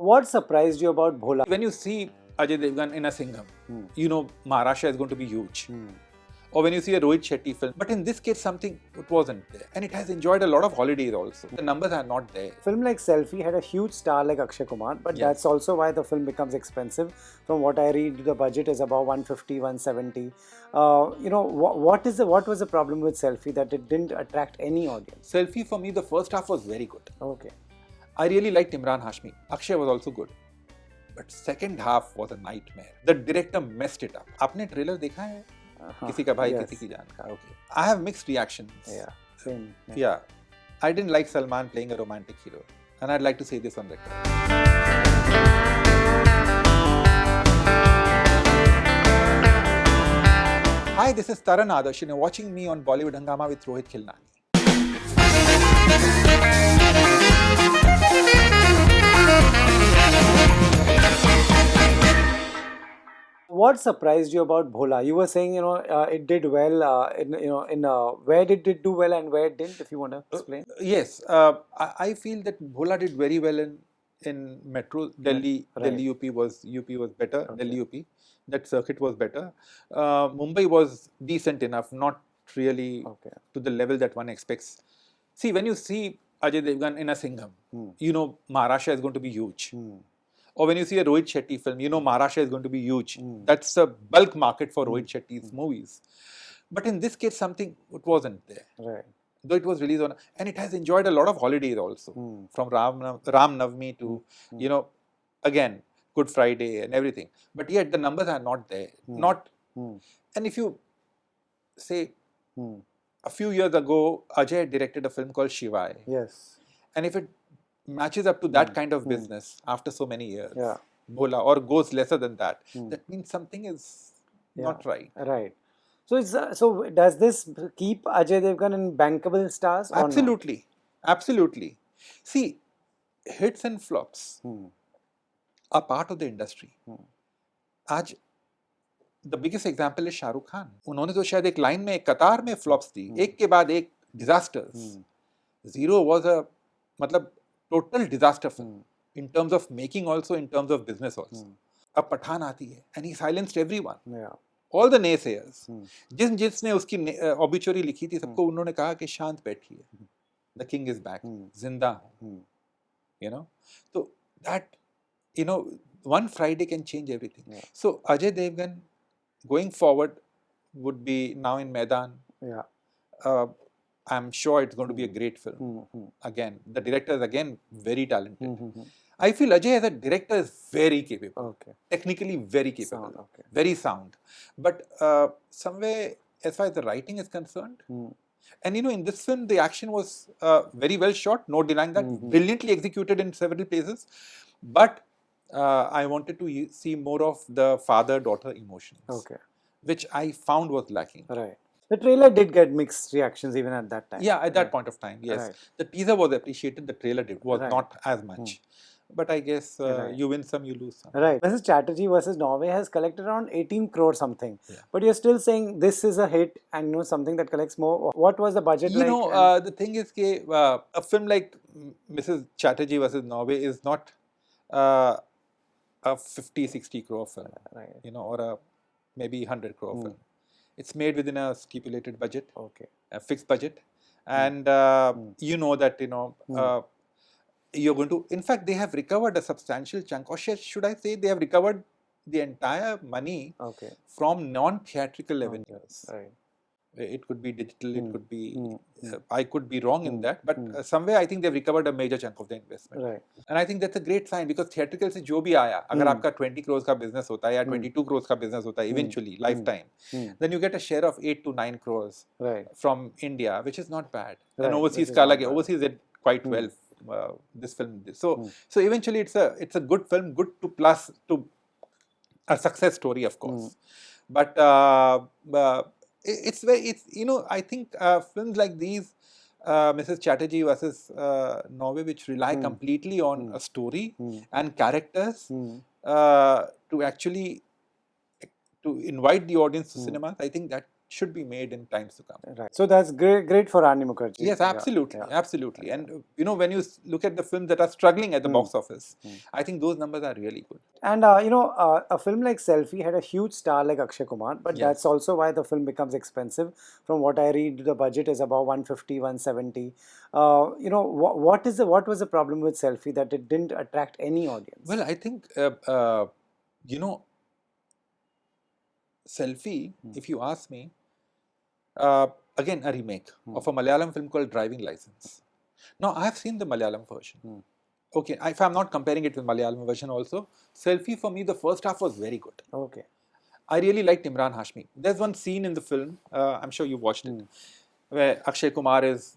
What surprised you about Bhola? When you see Ajay Devgan in a Singham, you know Maharashtra is going to be huge. Or when you see a Rohit Shetty film. But in this case, something it wasn't there. And it has enjoyed a lot of holidays also. The numbers are not there. Film like Selfie had a huge star like Akshay Kumar, but that's also why the film becomes expensive. From what I read, the budget is about 150, 170. What was the problem with Selfie that it didn't attract any audience? Selfie for me, the first half was very good. Okay. I really liked Imran Hashmi. Akshay was also good. But second half was a nightmare. The director messed it up. आपने trailer देखा है? किसी का भाई किसी की जान का. Okay. I have mixed reactions. Yeah, same. Yeah. I didn't like Salman playing a romantic hero. And I'd like to say this on record. Hi, this is Taran Adarsh and you're watching me on Bollywood Hungama with Rohit Khilnani. What surprised you about Bhola? You were saying, it did well. Where did it do well and where it didn't? If you want to explain. Yes, I feel that Bhola did very well in Metro. Delhi, Right. Delhi UP was better. Okay. Delhi UP, that circuit was better. Mumbai was decent enough, not really to the level that one expects. See, when you see Ajay Devgan in a Singham, you know Maharashtra is going to be huge. Or when you see a Rohit Shetty film, you know Maharashtra is going to be huge. That's a bulk market for Rohit Shetty's movies. But in this case, something it wasn't there. Right. Though it was released on, and it has enjoyed a lot of holidays also, from Ram Navami to, again, Good Friday and everything. But yet the numbers are not there. And if you say, a few years ago, Ajay directed a film called Shivai. Yes. And if it matches up to that kind of business after so many years, Yeah. Bhola, or goes lesser than that, that means something is not right. Right. So so does this keep Ajay Devgan in bankable stars? Or Absolutely. Absolutely. See, hits and flops are part of the industry. आज the biggest example is Shah Rukh Khan. उन्होंने तो शायद एक line में एक कतार में flops दी, एक के बाद एक disasters. Zero was a मतलब total disaster film in terms of making also, in terms of business also. अब पठान आती है and he silenced everyone. Yeah. All the naysayers. जिसने उसकी obituary लिखी थी, सबको उन्होंने कहा कि शांत बैठिए. The king is back. जिंदा हूँ. You know, so that, one Friday can change everything. Yeah. So Ajay Devgan going forward would be now in Maidan. Yeah. I'm sure it's going to be a great film. Again, the director is again very talented. I feel Ajay as a director is very capable. Okay. Technically very capable. Sound, okay. Very sound. But somewhere, as far as the writing is concerned, and in this film, the action was very well shot, no denying that, brilliantly executed in several places. But I wanted to see more of the father-daughter emotions, which I found was lacking. Right. The trailer did get mixed reactions even at that time. Yeah, at that point of time, yes. Right. The teaser was appreciated, the trailer was not as much. But I guess you win some, you lose some. Right. Mrs. Chatterjee versus Norway has collected around 18 crore something. Yeah. But you're still saying this is a hit and something that collects more. What was the budget like? The thing is that a film like Mrs. Chatterjee versus Norway is not a 50, 60 crore film, or a maybe 100 crore film. It's made within a stipulated budget, a fixed budget. And you know that, you're going to, in fact, they have recovered a substantial chunk, or should I say they have recovered the entire money from non-theatrical avenues. Right. It could be digital, it could be, I could be wrong in that, but somewhere I think they've recovered a major chunk of the investment. Right. And I think that's a great sign, because theatrical से जो भी आया, अगर आपका 20 crores का business होता है या 22 crores का business होता है eventually, lifetime, then you get a share of 8 to 9 crores from India, which is not bad. And overseas का अलग है, overseas did quite well, this film. So eventually it's a good film, good to plus to a success story, of course. But I think films like these, Mrs. Chatterjee versus Norway, which rely completely on a story and characters to actually to invite the audience to cinemas, I think that should be made in times to come. Right. So that's great for Rani Mukherjee. Yes, absolutely, absolutely. And when you look at the films that are struggling at the box office, I think those numbers are really good. And a film like Selfie had a huge star like Akshay Kumar, but that's also why the film becomes expensive. From what I read, the budget is about 150, 170. What was the problem with Selfie that it didn't attract any audience? Well, I think Selfie, if you ask me, again a remake of a Malayalam film called Driving License. Now I have seen the Malayalam version. Okay, if I'm not comparing it with Malayalam version also, Selfie for me the first half was very good. Okay. I really liked Imran Hashmi. There's one scene in the film, I'm sure you watched it, where Akshay Kumar is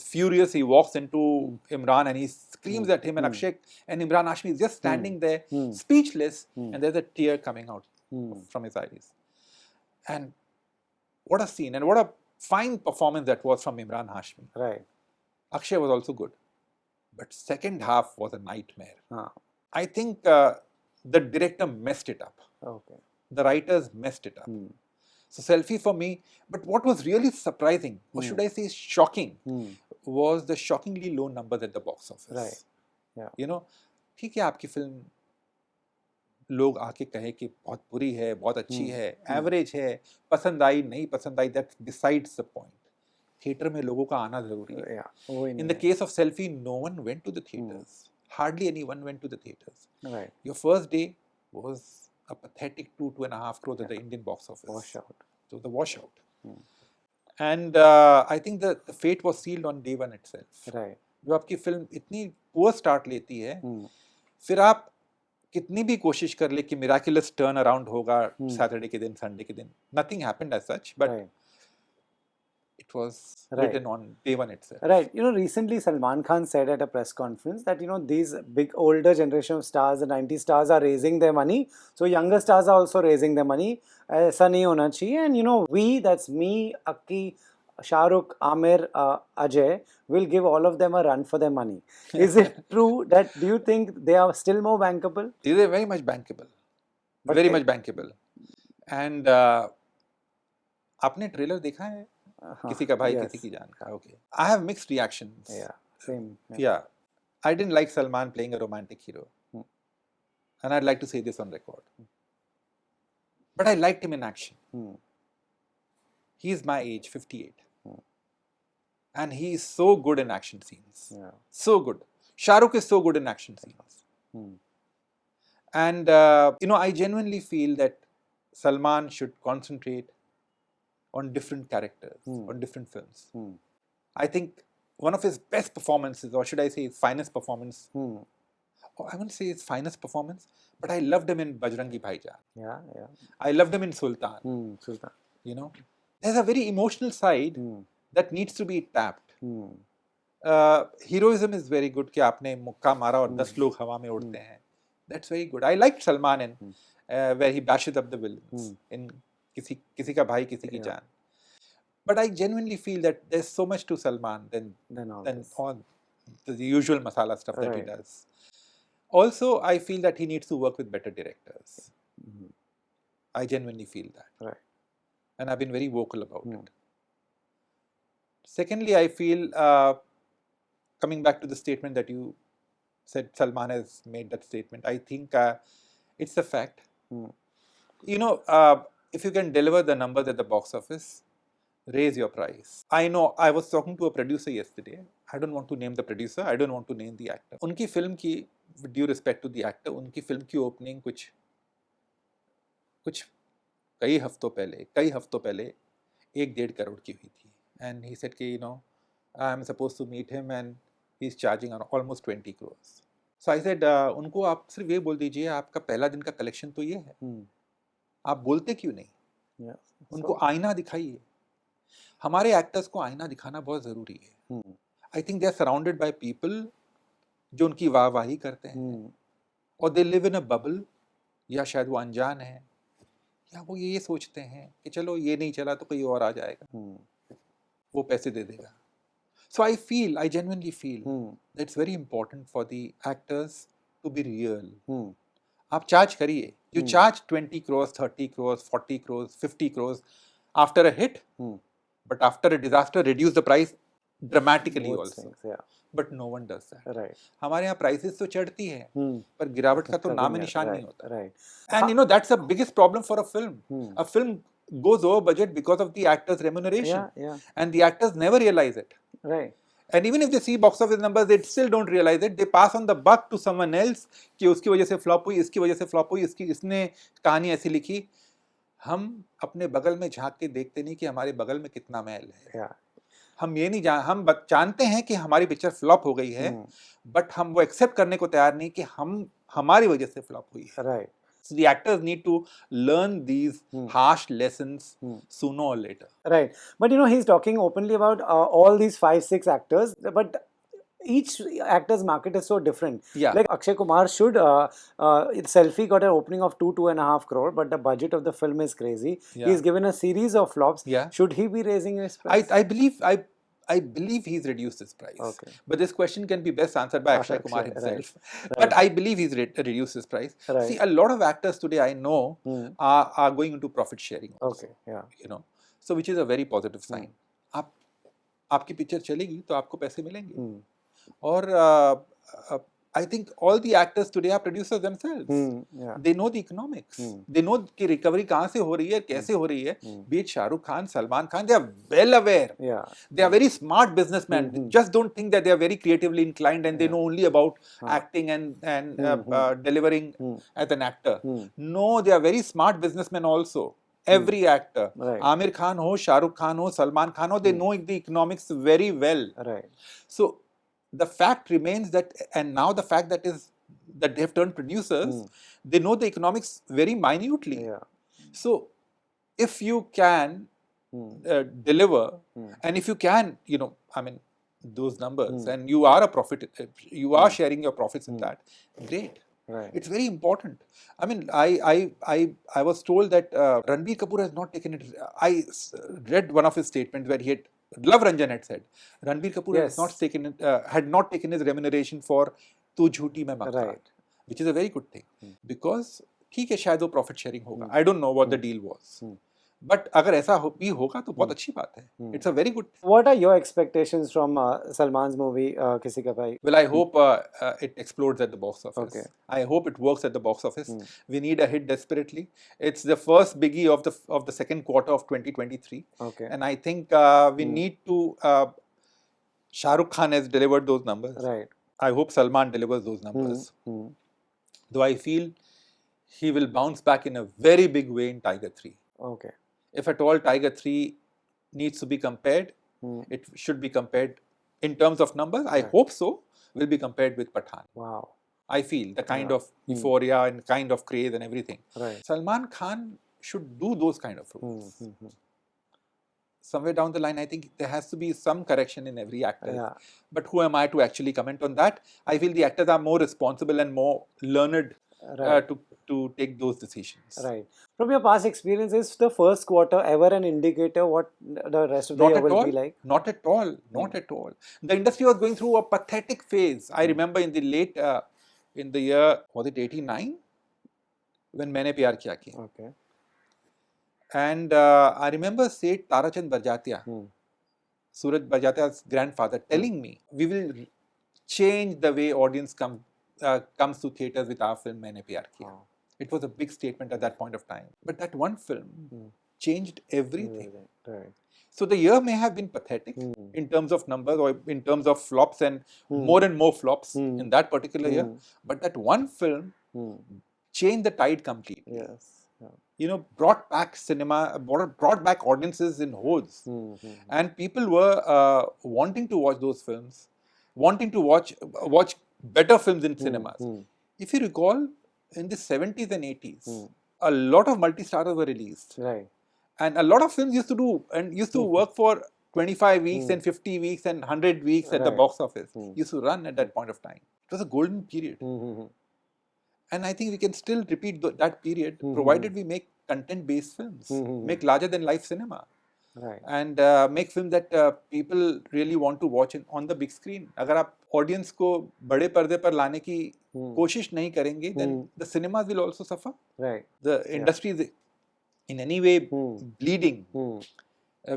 furious. He walks into Imran and he screams at him, and Akshay and Imran Hashmi is just standing there, speechless, and there's a tear coming out from his eyes. And what a scene, and what a fine performance that was from Imran Hashmi. Right. Akshay was also good, but second half was a nightmare. I think the director messed it up. Okay. The writers messed it up. So Selfie for me, but what was really surprising, or should I say shocking, was the shockingly low numbers at the box office. Right. Yeah. You know, ठीक है आपकी film लोग आके कहे कि बहुत बुरी है, बहुत अच्छी है, एवरेज है, पसंद आई नहीं पसंद आई, that decides the point. Theatre में लोगों का आना जरूरी है. In the case of Selfie, no one went to the theaters. Hardly anyone went to the theaters. Right. Your first day was a pathetic 2.5 crores at the Indian box office. Washout. So the washout. And I think the fate was sealed on day one itself. Right. जो आपकी film इतनी poor start लेती है, फिर आप कितनी भी कोशिश कर ले कि miraculous turn around होगा Saturday के दिन, Sunday के दिन, nothing happened as such, but it was written on day one itself. Right. Recently Salman Khan said at a press conference that, these big older generation of stars, the 90 stars are raising their money. So younger stars are also raising their money. ऐसा नहीं होना चाहिए. And, we, that's me, Akki, Shah Rukh, Amir, Ajay, will give all of them a run for their money. Is it true that, do you think they are still more bankable? They are very much bankable. But very much bankable. And आपने trailer देखा है? किसी का भाई किसी की जान का. Okay. I have mixed reactions. Yeah, same. Yeah. I didn't like Salman playing a romantic hero. And I'd like to say this on record. But I liked him in action. He's my age, 58. And he is so good in action scenes. Yeah. So good. Shah Rukh is so good in action scenes. And, I genuinely feel that Salman should concentrate on different characters, on different films. I think one of his best performances, or should I say his finest performance, I wouldn't say his finest performance, but I loved him in Bajrangi Bhaijaan. Yeah. I loved him in Sultan. There's a very emotional side that needs to be tapped. Heroism is very good कि आपने मुक्का मारा और 10 लोग हवा में उड़ते हैं. That's very good. I liked Salman in where he bashes up the villains in किसी का भाई किसी की जान. But I genuinely feel that there's so much to Salman than all the usual masala stuff that he does. Also, I feel that he needs to work with better directors. I genuinely feel that. Right. And I've been very vocal about it. Secondly, I feel, coming back to the statement that you said, Salman has made that statement, I think it's a fact. If you can deliver the numbers at the box office, raise your price. I know, I was talking to a producer yesterday. I don't want to name the producer. I don't want to name the actor. उनकी film की, with due respect to the actor, उनकी film की opening कुछ कई हफ्तों पहले 1-1.5 करोड़ की हुई थी. And he said कि, I'm supposed to meet him and he's charging almost 20 crores. So I said, उनको आप सिर्फ ये बोल दीजिए, आपका पहला दिन का कलेक्शन तो ये है. आप बोलते क्यों नहीं? उनको आईना दिखाइए. हमारे एक्टर्स को आईना दिखाना बहुत ज़रूरी है. I think they are surrounded by people जो उनकी वाहवाही करते हैं, और they live in a bubble, या शायद वो अनजान है, या वो ये सोचते हैं कि चलो ये नहीं चला तो कोई और आ जाएगा, वो पैसे दे देगा. So I genuinely feel that it's very important for the actors to be real. आप चार्ज करिए. You charge 20 crores, 30 crores, 40 crores, 50 crores. after a hit, but after a disaster, reduce the price dramatically Both also. things, yeah. But no one does that. Right. हमारे यहाँ prices तो चढ़ती है, पर गिरावट का तो नाम निशान नहीं होता. Right. And you know, that's the biggest problem for a film. A film goes over budget because of the actors' remuneration. Yeah. And the actors never realize it. Right. And even if they see box office numbers, they still don't realize it. They pass on the buck to someone else कि उसकी वजह से flop हुई, इसकी वजह से flop हुई, इसने कहानी ऐसी लिखी. हम अपने बगल में झांक के देखते नहीं कि हमारे बगल में कितना मैल है. Yeah. हम ये नहीं हम जानते हैं कि हमारी पिक्चर फ्लॉप हो गई है, बट हम वो एक्सेप्ट करने को तैयार नहीं कि हमारी वजह से फ्लॉप हुई है. Right. So the actors need to learn these harsh lessons sooner or later. Right. But you know, he's talking openly about all these 5-6 actors, but each actor's market is so different. Yeah. Like Akshay Kumar should, Selfie got an opening of 2.5 crore, but the budget of the film is crazy. Yeah. He's given a series of flops. Yeah. Should he be raising his price? I believe he's reduced his price. Okay. But this question can be best answered by Akshay Kumar himself. Right. But I believe he's reduced his price. Right. See, a lot of actors today I know are going into profit sharing also. Okay. Yeah. You know, so which is a very positive sign. आपकी picture चलेगी तो आपको पैसे मिलेंगे. और I think all the actors today are producers themselves. Yeah. They know the economics. They know कि recovery कहाँ से हो रही है, कैसे हो रही है. Be it Shah Rukh Khan, Salman Khan, they are well aware. Yeah. They are very smart businessmen. Just don't think that they are very creatively inclined and they know only about acting and delivering as an actor. No, they are very smart businessmen also. Every actor, Right. Amir Khan ho, Shah Rukh Khan ho, Salman Khan ho, they know the economics very well. Right. So the fact remains that, and now the fact that they have turned producers, they know the economics very minutely. Yeah. So if you can deliver, and if you can, you know, I mean, those numbers, and you are a profit, you are sharing your profits in that, great. Right. It's very important. I mean, I was told that Ranbir Kapoor has not taken it. I read one of his statements where he had, Love Ranjan had said, Ranbir Kapoor had not taken his remuneration for Tu Jhooti Main Mangta, Right. which is a very good thing. Because ठीक है शायद वो profit sharing होगा. I don't know what the deal was. But अगर ऐसा भी होगा तो बहुत अच्छी बात है. It's a very good thing. What are your expectations from Salman's movie Kisi Ka Bhai? Well, I hope it explodes at the box office. Okay. I hope it works at the box office. We need a hit desperately. It's the first biggie of the second quarter of 2023. Okay. And I think we need to. Shah Rukh Khan has delivered those numbers. Right. I hope Salman delivers those numbers. Though I feel he will bounce back in a very big way in Tiger 3. Okay. If at all Tiger 3 needs to be compared, it should be compared in terms of numbers. I hope so. Will be compared with Pathan. Wow. I feel the kind of euphoria and kind of craze and everything. Right. Salman Khan should do those kind of roles. Somewhere down the line, I think there has to be some correction in every actor. Yeah. But who am I to actually comment on that? I feel the actors are more responsible and more learned to take those decisions. Right. From your past experience, is the first quarter ever an indicator what the rest of the year will be like? Not at all. Not at all. The industry was going through a pathetic phase. I remember in the late, in the year, was it 89? When Maine Pyar Kiya ki. Okay. And I remember Seth Tarachand Barjatia, Suraj Barjatia's grandfather, telling me, we will change the way audience comes to theatres with our film Maine Pyar Kiya. Wow. It was a big statement at that point of time. But that one film changed everything. Right. So the year may have been pathetic in terms of numbers or in terms of flops and more flops in that particular year. But that one film changed the tide completely. Yes. Yeah. You know, brought back cinema, brought back audiences in hordes. And people were wanting to watch those films, wanting to watch better films in cinemas. If you recall, in the 70s and 80s, a lot of multi-starers were released. Right. And a lot of films used to work for 25 weeks and 50 weeks and 100 weeks at the box office. Used to run at that point of time. It was a golden period. And I think we can still repeat that period, provided we make content-based films, make larger-than-life cinema. Right. And make films that people really want to watch on the big screen. अगर आप audience को बड़े पर्दे पर लाने की कोशिश नहीं करेंगे, then the cinemas will also suffer. Right. The industry is in any way bleeding, Hmm.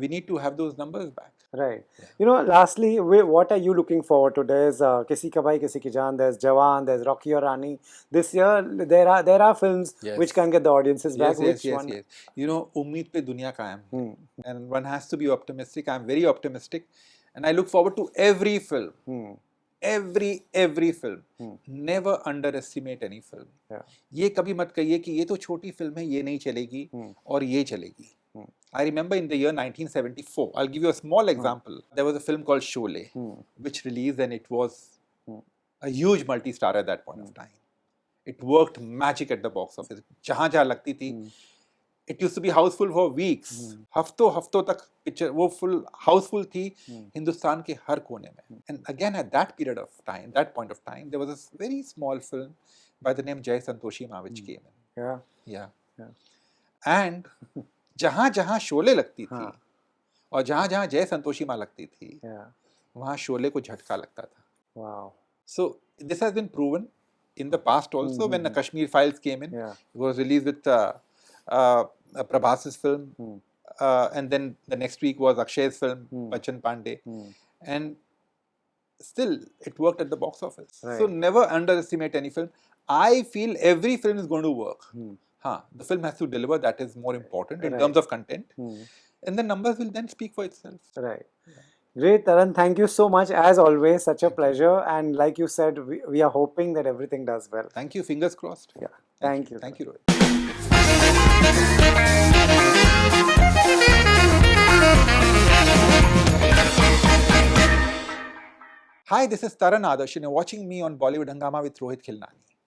we need to have those numbers back. Right. You know, lastly, what are you looking forward to? There's Kisi Ka Bhai Kisi Ki Jaan, there's Jawan, there's Rocky Aur Rani. This year, there are films Yes. which can get the audiences back. Yes, Which one? yes. You know, ummeed pe duniya kaayam hai. And one has to be optimistic. I'm very optimistic. And I look forward to every film. Every film. Never underestimate any film. Yeah. ये कभी मत कहिए कि ये तो छोटी film है, ये नहीं चलेगी और ये चलेगी. I remember in the year 1974, I'll give you a small example. There was a film called Sholay, which released, and it was a huge multi-star at that point of time. It worked magic at the box office. जहाँ जहाँ लगती थी, it used to be houseful for weeks. हफ्तों तक picture वो full houseful थी हिंदुस्तान के हर कोने में. And again at that period of time, that point of time, there was a very small film by the name Jai Santoshi Ma which came in. Yeah. And जहाँ जहाँ शोले लगती थी और जहाँ जहाँ जय संतोषी माँ लगती थी, वहाँ शोले को झटका लगता था. Wow. So this has been proven in the past also. When the Kashmir Files came in, it was released with Prabhas's film, and then the next week was Akshay's film, Bachchan Pandey, and still it worked at the box office. Right. So never underestimate any film. I feel every film is going to work. The film has to deliver. That is more important in terms of content, and the numbers will then speak for itself. Right. Great, Taran. Thank you so much. As always, such a pleasure. And like you said, we are hoping that everything does well. Thank you. Fingers crossed. Yeah. Thank you. Thank you, Rohit. Hi, this is Taran Adarsh, and you're watching me on Bollywood Hungama with Rohit Khilnani.